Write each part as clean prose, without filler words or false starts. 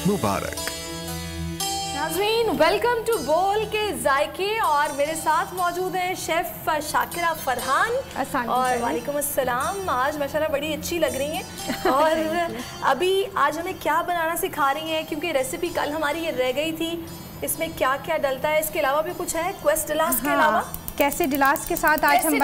मुबारक। नाज़रीन, welcome to बोल के जायके और मेरे साथ मौजूद हैं शेफ शाकिरा फरहान। और वालेकुम अस्सलाम। आज माशाल्लाह बड़ी अच्छी लग रही हैं। और अभी आज हमें क्या बनाना सिखा रही हैं, क्योंकि रेसिपी कल हमारी ये रह गई थी। इसमें क्या क्या डलता है, इसके अलावा भी कुछ है क्वेस्टेलास के अलावा? कैसेडिलास के साथ आज हम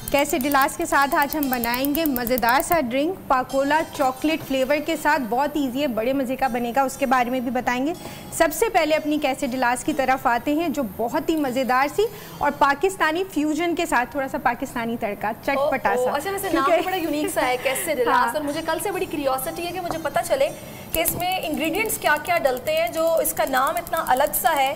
कैसेडिलास के साथ आज हम बनाएंगे मज़ेदार सा ड्रिंक पाकोला चॉकलेट फ्लेवर के साथ। बहुत ईजी है, बड़े मज़े का बनेगा, उसके बारे में भी बताएंगे। सबसे पहले अपनी कैसेडिलास की तरफ आते हैं, जो बहुत ही मज़ेदार सी और पाकिस्तानी फ्यूजन के साथ थोड़ा सा पाकिस्तानी तड़का चटपटा सा। अच्छा, वैसे नाम बड़ा यूनिक सा है कैसेडिलास। और मुझे कल से बड़ी क्यूरियोसिटी है कि मुझे पता चले कि इसमें इंग्रेडिएंट्स क्या क्या डलते हैं जो इसका नाम इतना अलग सा है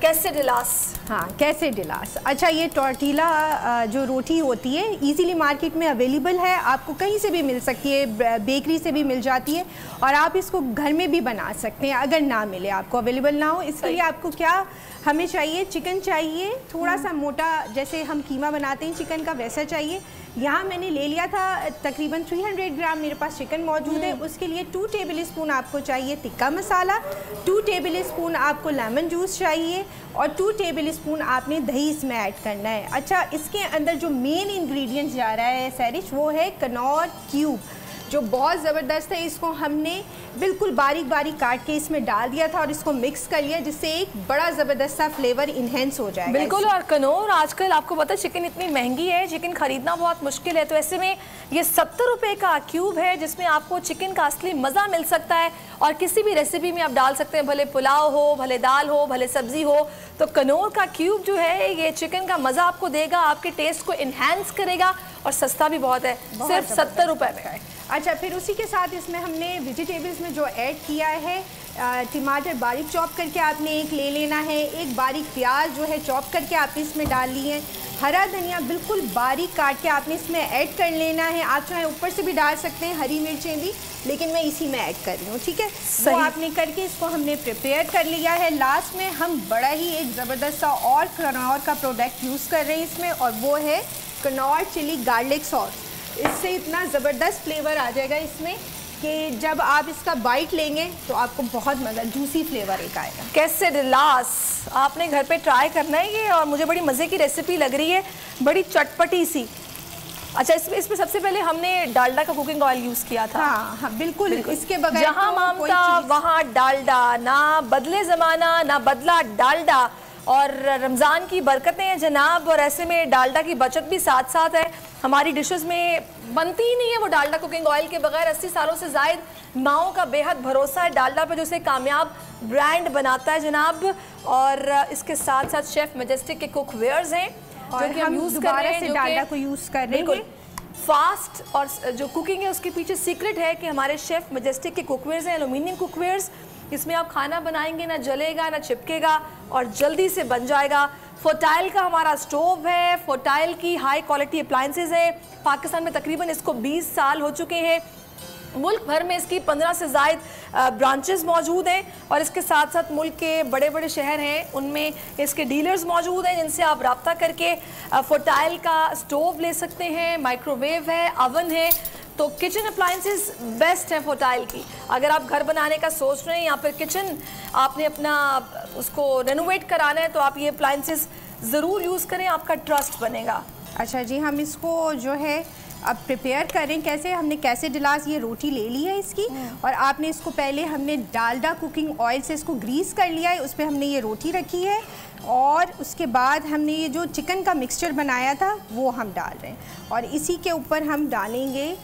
कैसेडिलास। हाँ, कैसेडिलास। अच्छा, ये टॉर्टिला जो रोटी होती है इजीली मार्केट में अवेलेबल है, आपको कहीं से भी मिल सकती है, बेकरी से भी मिल जाती है और आप इसको घर में भी बना सकते हैं अगर ना मिले, आपको अवेलेबल ना हो। इसके लिए आपको क्या हमें चाहिए, चिकन चाहिए थोड़ा सा मोटा, जैसे हम कीमा बनाते हैं चिकन का वैसा चाहिए। यहाँ मैंने ले लिया था तकरीबन 300 ग्राम मेरे पास चिकन मौजूद है। उसके लिए 2 टेबल स्पून आपको चाहिए टिक्का मसाला, 2 टेबल स्पून आपको लेमन जूस चाहिए और 2 टेबल स्पून आपने दही इसमें ऐड करना है। अच्छा, इसके अंदर जो मेन इंग्रेडिएंट्स जा रहा है सैरिश, वो है कनौर क्यूब, जो बहुत ज़बरदस्त है। इसको हमने बिल्कुल बारीक बारीक काट के इसमें डाल दिया था और इसको मिक्स कर लिया, जिससे एक बड़ा ज़बरदस्त सा फ्लेवर इन्हेंस हो जाएगा। बिल्कुल। और कनौर आजकल आपको पता है चिकन इतनी महंगी है, चिकन खरीदना बहुत मुश्किल है, तो ऐसे में ये 70 रुपये का क्यूब है जिसमें आपको चिकन का असली मज़ा मिल सकता है। और किसी भी रेसिपी में आप डाल सकते हैं, भले पुलाव हो, भले दाल हो, भले सब्ज़ी हो। तो कनौर का क्यूब जो है ये चिकन का मज़ा आपको देगा, आपके टेस्ट को इन्हेंस करेगा और सस्ता भी बहुत है, सिर्फ 70 रुपये में। अच्छा, फिर उसी के साथ इसमें हमने वेजिटेबल्स में जो ऐड किया है, टमाटर बारीक चॉप करके आपने एक ले लेना है, एक बारीक प्याज जो है चॉप करके आपने इसमें डाल ली है, हरा धनिया बिल्कुल बारीक काट के आपने इसमें ऐड कर लेना है। आप चाहे ऊपर से भी डाल सकते हैं हरी मिर्चें भी, लेकिन मैं इसी में ऐड कर रही हूँ, ठीक है। वो आपने करके इसको हमने प्रिपेयर कर लिया है। लास्ट में हम बड़ा ही एक ज़बरदस्त सा और कनौर का प्रोडक्ट यूज़ कर रहे हैं इसमें, और वो है कनौर चिली गार्लिक सॉस। इससे इतना ज़बरदस्त फ्लेवर आ जाएगा इसमें कि जब आप इसका बाइट लेंगे तो आपको बहुत मज़ा, जूसी फ्लेवर एक आएगा। कैसेडिलास आपने घर पे ट्राई करना है ये, और मुझे बड़ी मज़े की रेसिपी लग रही है, बड़ी चटपटी सी। अच्छा, इसमें सबसे पहले हमने डालडा का कुकिंग ऑयल यूज़ किया था। हाँ हाँ, बिल्कुल। इसके बगैर जहाँ ममता वहाँ डालडा, ना बदले ज़माना ना बदला डालडा। और रमज़ान की बरकतें हैं जनाब, और ऐसे में डालडा की बचत भी साथ साथ है। हमारी डिशेस में बनती ही नहीं है वो डालडा कुकिंग ऑयल के बगैर। 80 सालों से ज़ायद माओ का बेहद भरोसा है डालडा पे, जो उसे कामयाब ब्रांड बनाता है जनाब। और इसके साथ साथ शेफ़ मैजेस्टिक के कुकवेयर्स हैं जो कि हम यूज़ कर रहे हैं, डालडा को यूज़ कर रहे हैं फास्ट। और जो कुकिंग है उसके पीछे सीक्रेट है कि हमारे शेफ़ मैजेस्टिक के कुकवेयर्स हैं, एलुमिनियम कुकवेयर्स। इसमें आप खाना बनाएंगे ना जलेगा ना चिपकेगा और जल्दी से बन जाएगा। फोटाइल का हमारा स्टोव है, फोटाइल की हाई क्वालिटी अप्लायंसेज है। पाकिस्तान में तकरीबन इसको 20 साल हो चुके हैं। मुल्क भर में इसकी 15 से ज़ायद ब्रांचेस मौजूद हैं, और इसके साथ साथ मुल्क के बड़े बड़े शहर हैं उनमें इसके डीलर्स मौजूद हैं जिनसे आप रब्ता करके फोटाइल का स्टोव ले सकते हैं। माइक्रोवेव है, अवन है, तो किचन अप्लायंसेस बेस्ट है फोटाइल की। अगर आप घर बनाने का सोच रहे हैं या फिर किचन आपने अपना उसको रेनोवेट कराना है, तो आप ये अप्लायंसेस ज़रूर यूज़ करें, आपका ट्रस्ट बनेगा। अच्छा जी, हम इसको जो है अब प्रिपेयर करें कैसे। हमने कैसेडिलास ये रोटी ले ली है इसकी, और आपने इसको पहले हमने डालडा कुकिंग ऑयल से इसको ग्रीस कर लिया है, उस पर हमने ये रोटी रखी है, और उसके बाद हमने ये जो चिकन का मिक्सचर बनाया था वो हम डाल रहे हैं, और इसी के ऊपर हम डालेंगे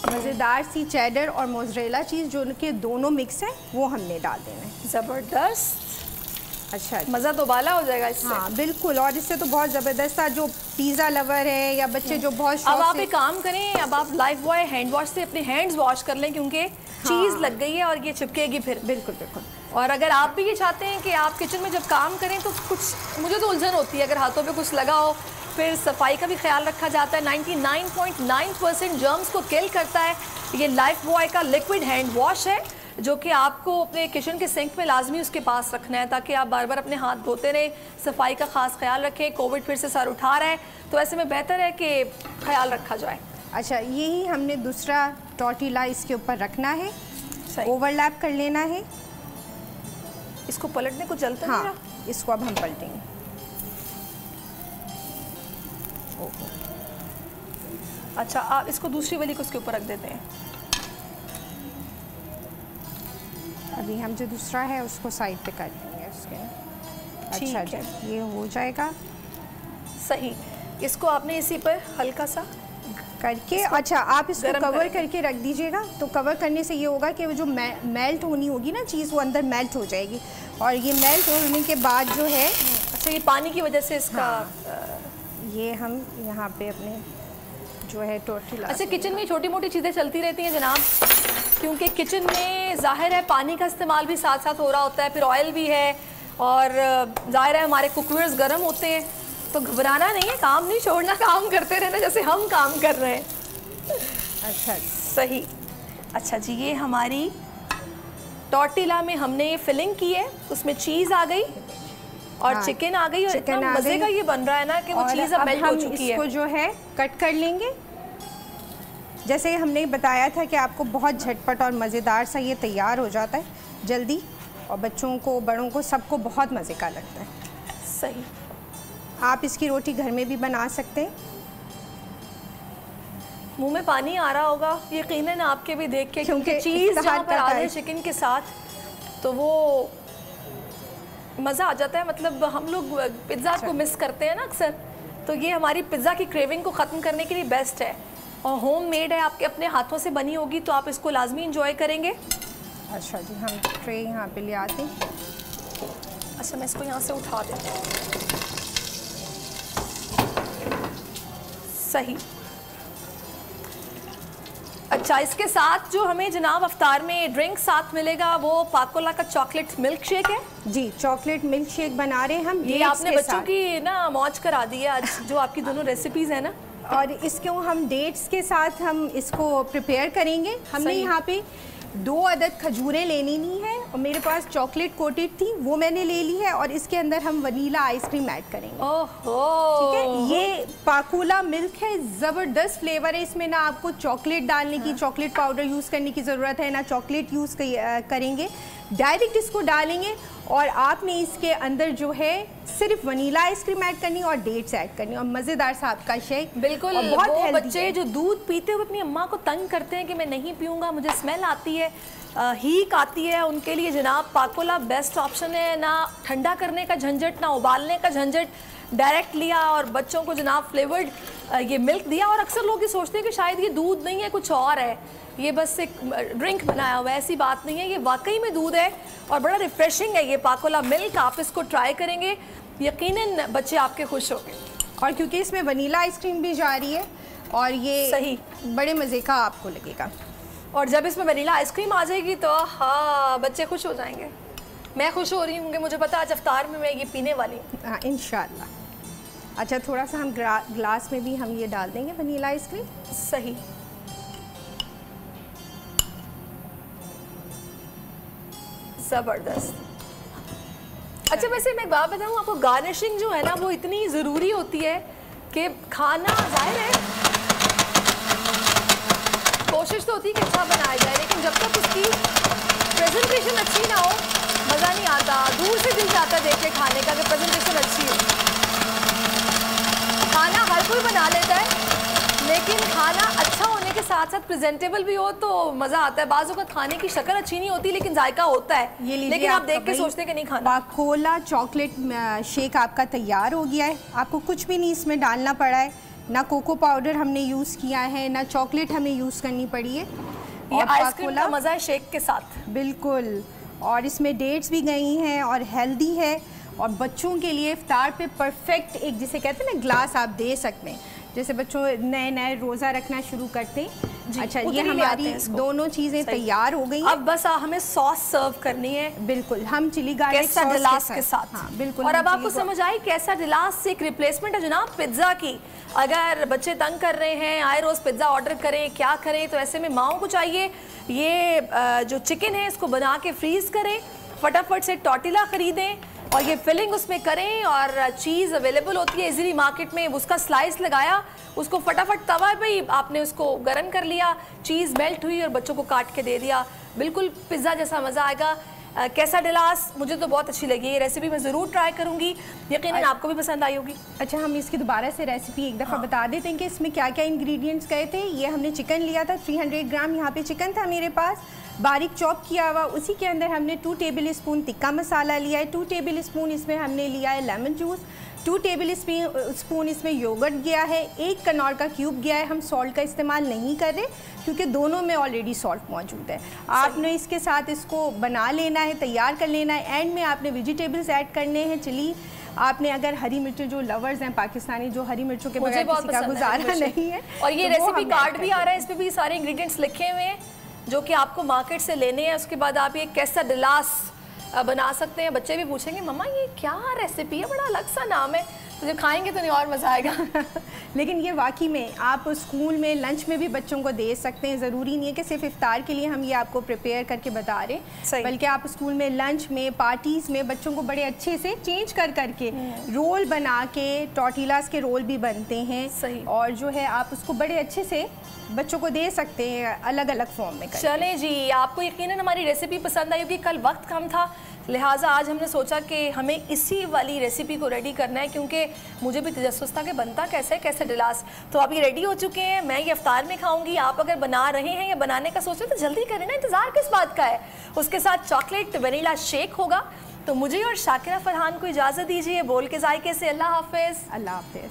मज़ेदार सी चेडर और मोज़रेला चीज़, जो उनके दोनों मिक्स हैं, वो हमने डाल देना है। ज़बरदस्त। अच्छा, मज़ा तो बाला हो जाएगा इससे। हाँ बिल्कुल, और इससे तो बहुत ज़बरदस्त था। जो पिज़्ज़ा लवर है या बच्चे जो बहुत अब आप एक काम करें, अब आप लाइफ बॉय हैंड वॉश से अपने हैंड्स वॉश कर लें, क्योंकि चीज़ लग गई है और ये चिपकेगी फिर। बिल्कुल बिल्कुल। और अगर आप भी ये चाहते हैं कि आप किचन में जब काम करें तो कुछ, मुझे तो उलझन होती है अगर हाथों पे कुछ लगा हो, फिर सफाई का भी ख्याल रखा जाता है। 99.9% जर्म्स को किल करता है। ये लाइफ बॉय का लिक्विड हैंड वॉश है, जो कि आपको अपने किचन के सिंक में लाजमी उसके पास रखना है, ताकि आप बार बार अपने हाथ धोते रहें, सफाई का ख़ास ख्याल रखें। कोविड फिर से सर उठा रहा है, तो ऐसे में बेहतर है कि ख्याल रखा जाए। अच्छा, यही हमने दूसरा टॉर्टिला इसके ऊपर रखना है, ओवरलैप कर लेना है, इसको पलटने को चलता हाँ, नहीं रहा। इसको अब हम पलटेंगे। अच्छा, आप इसको दूसरी वाली को उसके ऊपर रख देते हैं। अभी हम जो दूसरा है उसको साइड पे कर देंगे उसके। अच्छा जी, ये हो जाएगा सही। इसको आपने इसी पर हल्का सा करके, अच्छा आप इसको कवर करके रख दीजिएगा। तो कवर करने से ये होगा कि वो जो मेल्ट होनी होगी ना चीज़, वो अंदर मेल्ट हो जाएगी। और ये मेल्ट होने के बाद जो है, अच्छा ये पानी की वजह से इसका ये हम यहाँ पे अपने जो है टोर्टिला। अच्छा, किचन में छोटी मोटी चीज़ें चलती रहती हैं जनाब, क्योंकि किचन में जाहिर है पानी का इस्तेमाल भी साथ साथ हो रहा होता है, फिर ऑयल भी है, और जाहिर है हमारे कुकवेयर्स गर्म होते हैं। तो घबराना नहीं है, काम नहीं छोड़ना, काम करते रहना जैसे हम काम कर रहे हैं। अच्छा सही। अच्छा जी, ये हमारी टॉर्टिला में हमने ये फिलिंग की है, उसमें चीज़ आ गई और हाँ, चिकन आ गई, और इतना मज़े का ये बन रहा है ना कि वो चीज़ अब मेल्ट हो चुकी है। इसको जो है कट कर लेंगे। जैसे हमने बताया था कि आपको बहुत झटपट और मज़ेदार सा ये तैयार हो जाता है जल्दी, और बच्चों को बड़ों को सबको बहुत मज़े का लगता है। सही। आप इसकी रोटी घर में भी बना सकते हैं। मुंह में पानी आ रहा होगा यकीनन आपके भी देख के, क्योंकि चीज़ जहाँ पर आ जाए चिकन के साथ तो वो मज़ा आ जाता है। मतलब हम लोग पिज़्ज़ा को मिस करते हैं ना अक्सर, तो ये हमारी पिज़्ज़ा की क्रेविंग को ख़त्म करने के लिए बेस्ट है, और होम मेड है, आपके अपने हाथों से बनी होगी, तो आप इसको लाजमी इंजॉय करेंगे। अच्छा जी, हम ट्रे यहाँ पे ले आते हैं। अच्छा, मैं इसको यहाँ से उठा देती हूँ। सही। अच्छा, इसके साथ जो हमें जनाब अफ्तार में ड्रिंक साथ मिलेगा वो पाकोला का चॉकलेट मिल्क शेक है। जी, चॉकलेट मिल्क शेक बना रहे हैं हम। ये आपने बच्चों की ना मौज करा दी है आज, जो आपकी दोनों रेसिपीज़ है ना। और इसको हम डेट्स के साथ हम इसको प्रिपेयर करेंगे। हमने यहाँ पे 2 अदद खजूरें लेनी नहीं है, और मेरे पास चॉकलेट कोटेड थी वो मैंने ले ली है, और इसके अंदर हम वनीला आइसक्रीम ऐड करेंगे। ओहो, ठीक है। ये पाकोला मिल्क है, ज़बरदस्त फ्लेवर है इसमें। ना आपको चॉकलेट डालने की, चॉकलेट पाउडर यूज़ करने की ज़रूरत है, ना चॉकलेट यूज़ करेंगे, डायरेक्ट इसको डालेंगे। और आपने इसके अंदर जो है सिर्फ वनीला आइसक्रीम ऐड करनी और डेट्स ऐड करनी, और मज़ेदार सा आपका शेक। बिल्कुल। बहुत वो बच्चे जो दूध पीते हुए अपनी अम्मा को तंग करते हैं कि मैं नहीं पीऊँगा, मुझे स्मेल आती है, हीक आती है, उनके लिए जनाब पाकोला बेस्ट ऑप्शन है। ना ठंडा करने का झंझट, ना उबालने का झंझट, डायरेक्ट लिया और बच्चों को जनाब फ्लेवर्ड ये मिल्क दिया। और अक्सर लोग ये सोचते हैं कि शायद ये दूध नहीं है, कुछ और है, ये बस एक ड्रिंक बनाया हुआ है। ऐसी बात नहीं है, ये वाकई में दूध है और बड़ा रिफ्रेशिंग है ये पाकोला मिल्क। आप इसको ट्राई करेंगे, यकीनन बच्चे आपके खुश होंगे। और क्योंकि इसमें वनीला आइसक्रीम भी जा रही है, और ये सही बड़े मज़े का आपको लगेगा। और जब इसमें वनीला आइसक्रीम आ जाएगी तो हाँ, बच्चे खुश हो जाएंगे। मैं खुश हो रही हूँ, मुझे पता आज अफ्तार में मैं ये पीने वाली हूँ। हाँ, इंशाल्लाह। अच्छा, थोड़ा सा हम ग्लास में भी हम ये डाल देंगे वनीला आइसक्रीम। सही। ज़बरदस्त। अच्छा, वैसे मैं एक बात बताऊँ आपको, गार्निशिंग जो है ना वो इतनी ज़रूरी होती है कि खाना जाहिर है कोशिश तो होती है कि अच्छा बनाया जाए, लेकिन जब तक उसकी प्रेजेंटेशन अच्छी ना हो मज़ा नहीं आता। दूर से दिल चाहता है देख के खाने का कि प्रेजेंटेशन अच्छी हो। खाना हर कोई बना लेता है, लेकिन खाना अच्छा होने के साथ साथ प्रेजेंटेबल भी हो तो मज़ा आता है। बाज़ों का खाने की शक्ल अच्छी नहीं होती लेकिन जायका होता है, लेकिन आप देख के सोचते हैं कि नहीं खाना। पाकोला चॉकलेट शेक आपका तैयार हो गया है। आपको कुछ भी नहीं इसमें डालना पड़ा है, ना कोको पाउडर हमने यूज़ किया है, ना चॉकलेट हमें यूज़ करनी पड़ी है। ये आइसक्रीम का मज़ा है शेक के साथ। बिल्कुल। और इसमें डेट्स भी गई हैं और हेल्दी है, और बच्चों के लिए इफ्तार पे परफेक्ट एक जिसे कहते हैं ना ग्लास आप दे सकते हैं। जैसे बच्चों नए नए रोज़ा रखना शुरू करते हैं। अच्छा, ये हमारी दोनों चीज़ें तैयार हो गई हैं। अब बस हमें सॉस सर्व करनी है। बिल्कुल, हम चिली गार्लिक सॉस के साथ। हाँ, बिल्कुल। और अब आपको समझ आई कैसा डिलास से एक रिप्लेसमेंट है जनाब पिज़्ज़ा की। अगर बच्चे तंग कर रहे हैं, आए रोज़ पिज़्ज़ा ऑर्डर करें, क्या करें, तो ऐसे में माओ को चाहिए ये जो चिकन है इसको बना के फ्रीज़ करें, फटाफट से टॉर्टिला ख़रीदें और ये फिलिंग उसमें करें। और चीज़ अवेलेबल होती है इजीली मार्केट में, उसका स्लाइस लगाया, उसको फटाफट तवा पे ही आपने उसको गर्म कर लिया, चीज़ मेल्ट हुई और बच्चों को काट के दे दिया। बिल्कुल पिज़्ज़ा जैसा मज़ा आएगा। quesadillas मुझे तो बहुत अच्छी लगी, ये रेसिपी मैं ज़रूर ट्राई करूँगी, यकीनन आपको भी पसंद आई होगी। अच्छा, हम इसकी दोबारा से रेसिपी एक दफ़ा बता देते हैं कि इसमें क्या क्या इंग्रेडिएंट्स गए थे। ये हमने चिकन लिया था 300 ग्राम, यहाँ पे चिकन था मेरे पास बारीक चॉप किया हुआ। उसी के अंदर हमने 2 टेबल स्पून टिक्का मसाला लिया है, 2 टेबल स्पून इसमें हमने लिया है लेमन जूस, 2 टेबल स्पून इसमें योगर्ट गया है, 1 कनौर का क्यूब गया है। हम सॉल्ट का इस्तेमाल नहीं कर रहे क्योंकि दोनों में ऑलरेडी सॉल्ट मौजूद है। आपने इसके साथ इसको बना लेना है, तैयार कर लेना है। एंड में आपने वेजिटेबल्स ऐड करने हैं, चिली। आपने अगर हरी मिर्चें, जो लवर्स हैं पाकिस्तानी, जो हरी मिर्चों के बगैर किसी का गुजारा नहीं है, और ये रेसिपी कार्ड भी आ रहा है, इस पर भी सारे इंग्रेडिएंट्स लिखे हुए हैं जो कि आपको मार्केट से लेने हैं। उसके बाद आप ये quesadillas बना सकते हैं। बच्चे भी पूछेंगे मम्मा ये क्या रेसिपी है, बड़ा अलग सा नाम है, तो जब खाएंगे तो नहीं और मज़ा आएगा। लेकिन ये वाकई में आप स्कूल में लंच में भी बच्चों को दे सकते हैं। ज़रूरी नहीं है कि सिर्फ इफ्तार के लिए हम ये आपको प्रिपेयर करके बता रहे, बल्कि आप स्कूल में लंच में, पार्टीज़ में बच्चों को बड़े अच्छे से चेंज कर करके रोल बना के, टॉर्टिलास के रोल भी बनते हैं, और जो है आप उसको बड़े अच्छे से बच्चों को दे सकते हैं अलग अलग फॉर्म में। चलें जी, आपको यकीनन हमारी रेसिपी पसंद आई होगी। कल वक्त कम था, लिहाजा आज हमने सोचा कि हमें इसी वाली रेसिपी को रेडी करना है, क्योंकि मुझे भी तजस्सुस था कि बनता कैसे quesadillas। तो अब ये रेडी हो चुके हैं, मैं ये इफ्तार में खाऊंगी। आप अगर बना रहे हैं या बनाने का सोच रहे हैं तो जल्दी करें ना, इंतज़ार किस बात का है। उसके साथ चॉकलेट वनीला शेक होगा। तो मुझे और शाकिरा फरहान को इजाज़त दीजिए, बोल के जायके से अल्लाह हाफिज़। अल्लाह हाफिज़।